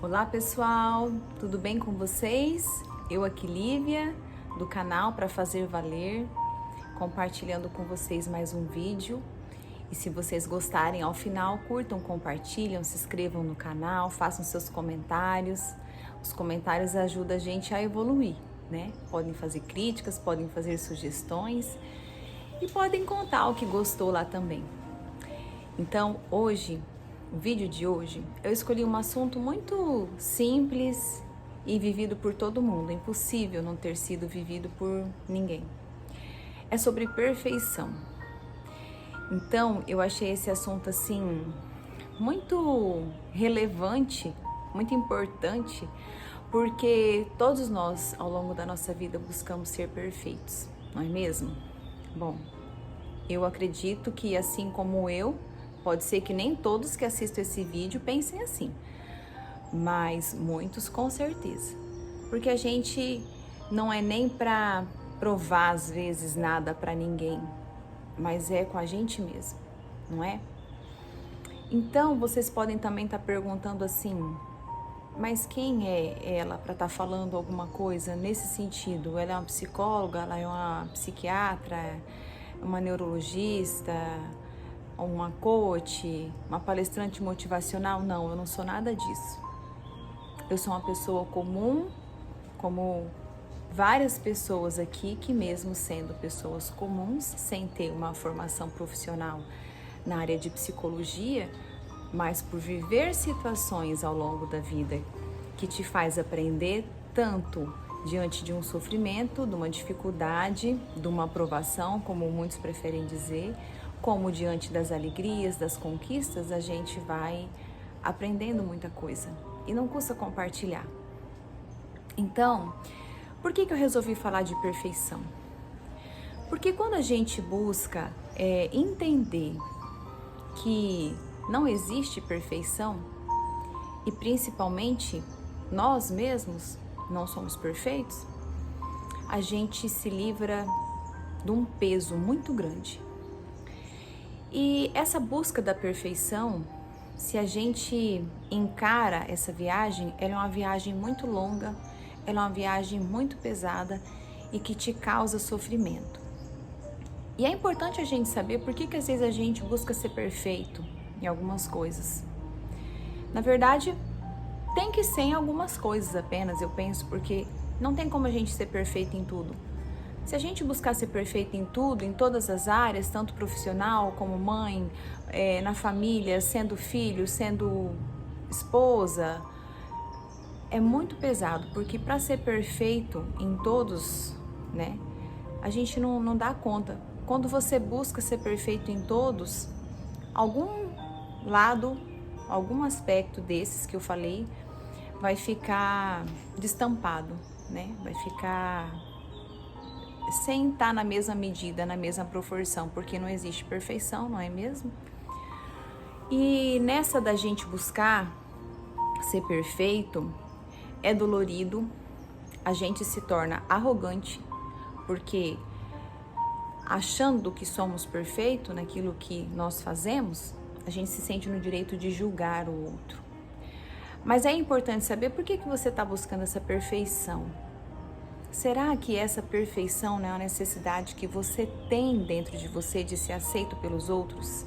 Olá pessoal, tudo bem com vocês? Eu aqui Lívia, do canal Para Fazer Valer, compartilhando com vocês mais um vídeo. E se vocês gostarem, ao final, curtam, compartilham, se inscrevam no canal, façam seus comentários. Os comentários ajudam a gente a evoluir, né? Podem fazer críticas, podem fazer sugestões e podem contar o que gostou lá também. Então, hoje, o vídeo de hoje, eu escolhi um assunto muito simples e vivido por todo mundo. É impossível não ter sido vivido por ninguém. É sobre perfeição. Então, eu achei esse assunto assim muito relevante, muito importante, porque todos nós, ao longo da nossa vida, buscamos ser perfeitos, não é mesmo? Bom, eu acredito que assim como eu, pode ser que nem todos que assistem esse vídeo pensem assim, mas muitos com certeza. Porque a gente não é nem para provar às vezes nada para ninguém, mas é com a gente mesmo, não é? Então vocês podem também estar perguntando assim, mas quem é ela para estar falando alguma coisa nesse sentido? Ela é uma psicóloga, ela é uma psiquiatra, uma neurologista, uma coach, uma palestrante motivacional? Não, eu não sou nada disso. Eu sou uma pessoa comum, como várias pessoas aqui, que mesmo sendo pessoas comuns, sem ter uma formação profissional na área de psicologia, mas por viver situações ao longo da vida que te faz aprender tanto diante de um sofrimento, de uma dificuldade, de uma aprovação, como muitos preferem dizer, como diante das alegrias, das conquistas, a gente vai aprendendo muita coisa e não custa compartilhar. Então, por que eu resolvi falar de perfeição? Porque quando a gente busca entender que não existe perfeição e principalmente nós mesmos não somos perfeitos, a gente se livra de um peso muito grande. E essa busca da perfeição, se a gente encara essa viagem, ela é uma viagem muito longa, ela é uma viagem muito pesada e que te causa sofrimento. E é importante a gente saber por que às vezes a gente busca ser perfeito em algumas coisas. Na verdade, tem que ser em algumas coisas apenas, eu penso, porque não tem como a gente ser perfeito em tudo. Se a gente buscar ser perfeito em tudo, em todas as áreas, tanto profissional como mãe, na família, sendo filho, sendo esposa, é muito pesado, porque para ser perfeito em todos, né, a gente não dá conta. Quando você busca ser perfeito em todos, algum lado, algum aspecto desses que eu falei, vai ficar destampado, né? Vai ficar sem estar na mesma medida, na mesma proporção, porque não existe perfeição, não é mesmo? E nessa da gente buscar ser perfeito, é dolorido, a gente se torna arrogante, porque achando que somos perfeitos naquilo que nós fazemos, a gente se sente no direito de julgar o outro. Mas é importante saber por que você está buscando essa perfeição. Será que essa perfeição não é uma necessidade que você tem dentro de você de ser aceito pelos outros?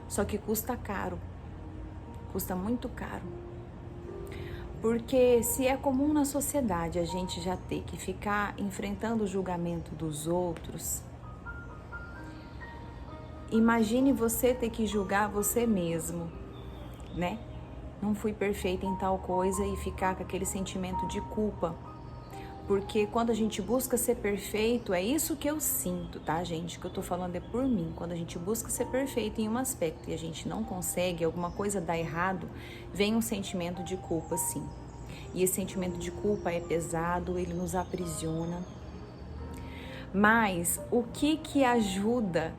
Só que custa caro, custa muito caro. Porque se é comum na sociedade a gente já ter que ficar enfrentando o julgamento dos outros, imagine você ter que julgar você mesmo, né? Não fui perfeita em tal coisa e ficar com aquele sentimento de culpa. Porque quando a gente busca ser perfeito, é isso que eu sinto, tá, gente? O que eu tô falando é por mim. Quando a gente busca ser perfeito em um aspecto e a gente não consegue, alguma coisa dá errado, vem um sentimento de culpa, sim. E esse sentimento de culpa é pesado, ele nos aprisiona. Mas o que ajuda,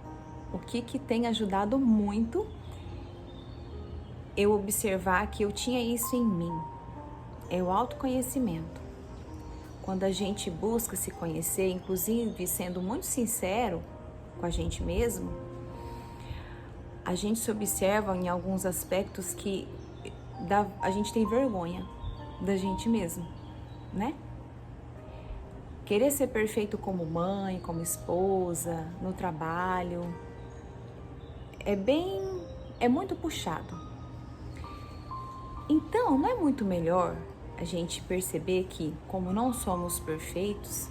o que tem ajudado muito, eu observar que eu tinha isso em mim, é o autoconhecimento. Quando a gente busca se conhecer, inclusive sendo muito sincero com a gente mesmo, a gente se observa em alguns aspectos que a gente tem vergonha da gente mesmo, né? Querer ser perfeito como mãe, como esposa, no trabalho, é muito puxado. Então, não é muito melhor a gente perceber que, como não somos perfeitos,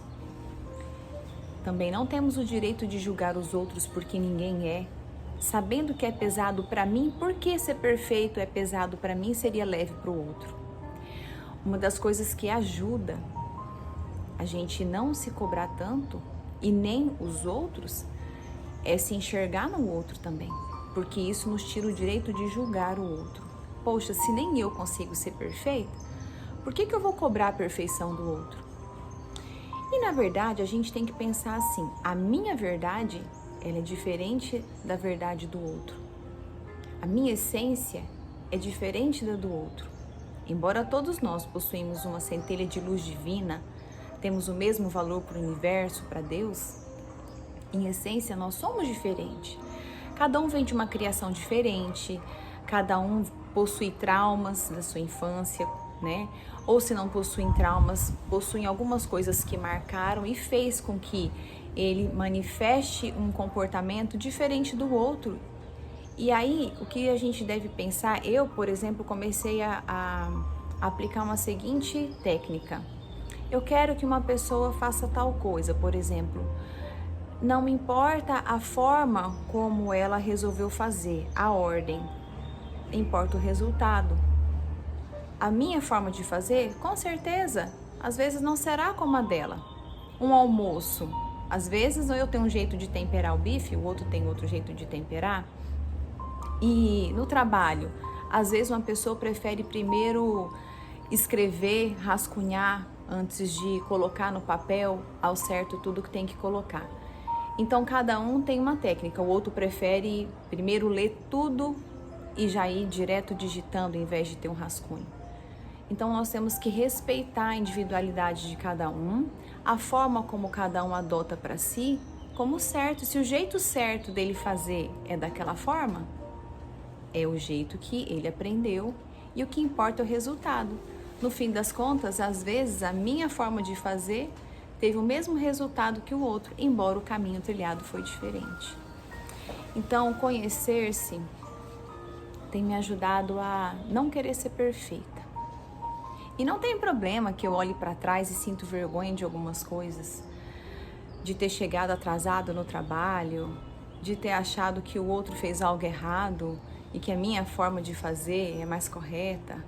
também não temos o direito de julgar os outros porque ninguém é, sabendo que é pesado para mim, porque ser perfeito é pesado para mim seria leve para o outro. Uma das coisas que ajuda a gente não se cobrar tanto e nem os outros é se enxergar no outro também, porque isso nos tira o direito de julgar o outro. Poxa, se nem eu consigo ser perfeita, por que eu vou cobrar a perfeição do outro? E na verdade a gente tem que pensar assim, a minha verdade ela é diferente da verdade do outro. A minha essência é diferente da do outro. Embora todos nós possuímos uma centelha de luz divina, temos o mesmo valor para o universo, para Deus, em essência nós somos diferentes. Cada um vem de uma criação diferente, cada um possui traumas da sua infância, né? Ou se não possuem traumas, possuem algumas coisas que marcaram e fez com que ele manifeste um comportamento diferente do outro. E aí, o que a gente deve pensar, eu, por exemplo, comecei a aplicar uma seguinte técnica. Eu quero que uma pessoa faça tal coisa, por exemplo. Não me importa a forma como ela resolveu fazer, a ordem. Importa o resultado. A minha forma de fazer, com certeza, às vezes não será como a dela. Um almoço, às vezes eu tenho um jeito de temperar o bife, o outro tem outro jeito de temperar. E no trabalho, às vezes uma pessoa prefere primeiro escrever, rascunhar, antes de colocar no papel ao certo tudo que tem que colocar. Então cada um tem uma técnica, o outro prefere primeiro ler tudo e já ir direto digitando em vez de ter um rascunho. Então nós temos que respeitar a individualidade de cada um, a forma como cada um adota para si, como certo. Se o jeito certo dele fazer é daquela forma, é o jeito que ele aprendeu e o que importa é o resultado. No fim das contas, às vezes a minha forma de fazer teve o mesmo resultado que o outro, embora o caminho trilhado foi diferente. Então, conhecer-se tem me ajudado a não querer ser perfeita. E não tem problema que eu olhe para trás e sinto vergonha de algumas coisas, de ter chegado atrasado no trabalho, de ter achado que o outro fez algo errado e que a minha forma de fazer é mais correta.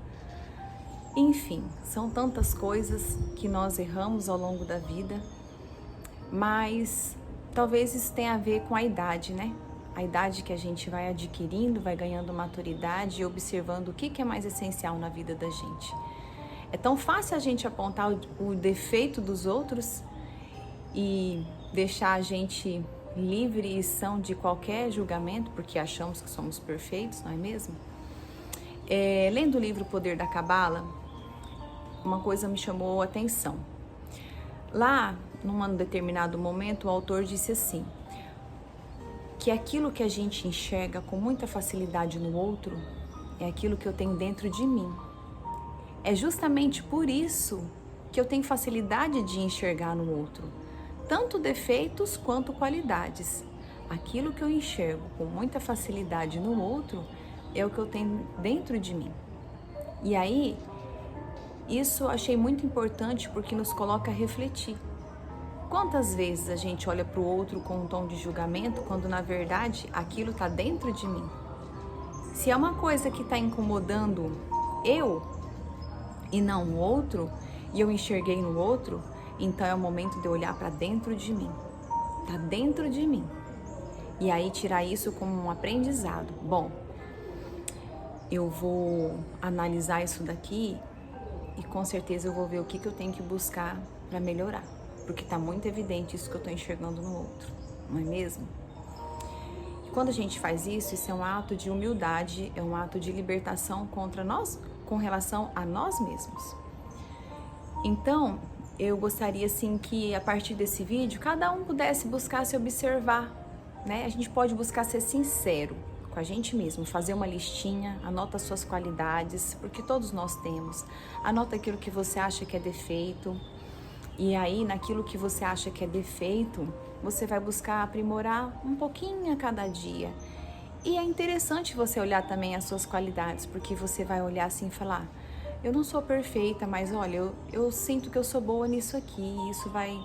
Enfim, são tantas coisas que nós erramos ao longo da vida, mas talvez isso tenha a ver com a idade, né? A idade que a gente vai adquirindo, vai ganhando maturidade e observando o que é mais essencial na vida da gente. É tão fácil a gente apontar o defeito dos outros e deixar a gente livre e são de qualquer julgamento, porque achamos que somos perfeitos, não é mesmo? Lendo o livro O Poder da Cabala, uma coisa me chamou a atenção. Lá, num determinado momento, o autor disse assim, que aquilo que a gente enxerga com muita facilidade no outro é aquilo que eu tenho dentro de mim. É justamente por isso que eu tenho facilidade de enxergar no outro, tanto defeitos quanto qualidades. Aquilo que eu enxergo com muita facilidade no outro é o que eu tenho dentro de mim. E aí, isso eu achei muito importante porque nos coloca a refletir. Quantas vezes a gente olha para o outro com um tom de julgamento, quando na verdade aquilo está dentro de mim? Se é uma coisa que está incomodando eu e não o outro, e eu enxerguei no outro, então é o momento de eu olhar para dentro de mim. Está dentro de mim. E aí tirar isso como um aprendizado. Bom, eu vou analisar isso daqui e com certeza eu vou ver o que eu tenho que buscar para melhorar. Porque está muito evidente isso que eu estou enxergando no outro, não é mesmo? E quando a gente faz isso, isso é um ato de humildade, é um ato de libertação contra nós, com relação a nós mesmos. Então, eu gostaria assim que a partir desse vídeo, cada um pudesse buscar se observar, né? A gente pode buscar ser sincero com a gente mesmo, fazer uma listinha, anota as suas qualidades, porque todos nós temos. Anota aquilo que você acha que é defeito. E aí, naquilo que você acha que é defeito, você vai buscar aprimorar um pouquinho a cada dia. E é interessante você olhar também as suas qualidades, porque você vai olhar assim e falar: eu não sou perfeita, mas olha, eu sinto que eu sou boa nisso aqui. E isso vai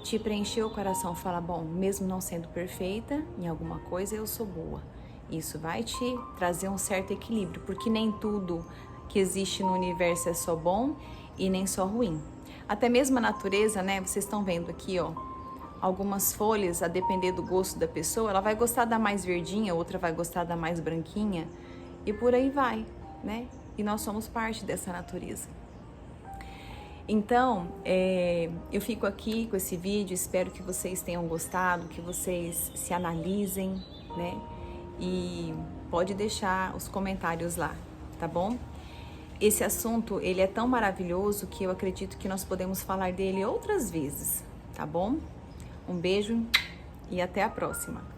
te preencher o coração, falar: bom, mesmo não sendo perfeita em alguma coisa, eu sou boa. Isso vai te trazer um certo equilíbrio, porque nem tudo que existe no universo é só bom e nem só ruim. Até mesmo a natureza, né? Vocês estão vendo aqui, ó, algumas folhas, a depender do gosto da pessoa, ela vai gostar da mais verdinha, outra vai gostar da mais branquinha, e por aí vai, né? E nós somos parte dessa natureza. Então, eu fico aqui com esse vídeo, espero que vocês tenham gostado, que vocês se analisem, né? E pode deixar os comentários lá, tá bom? Esse assunto, ele é tão maravilhoso que eu acredito que nós podemos falar dele outras vezes, tá bom? Um beijo e até a próxima!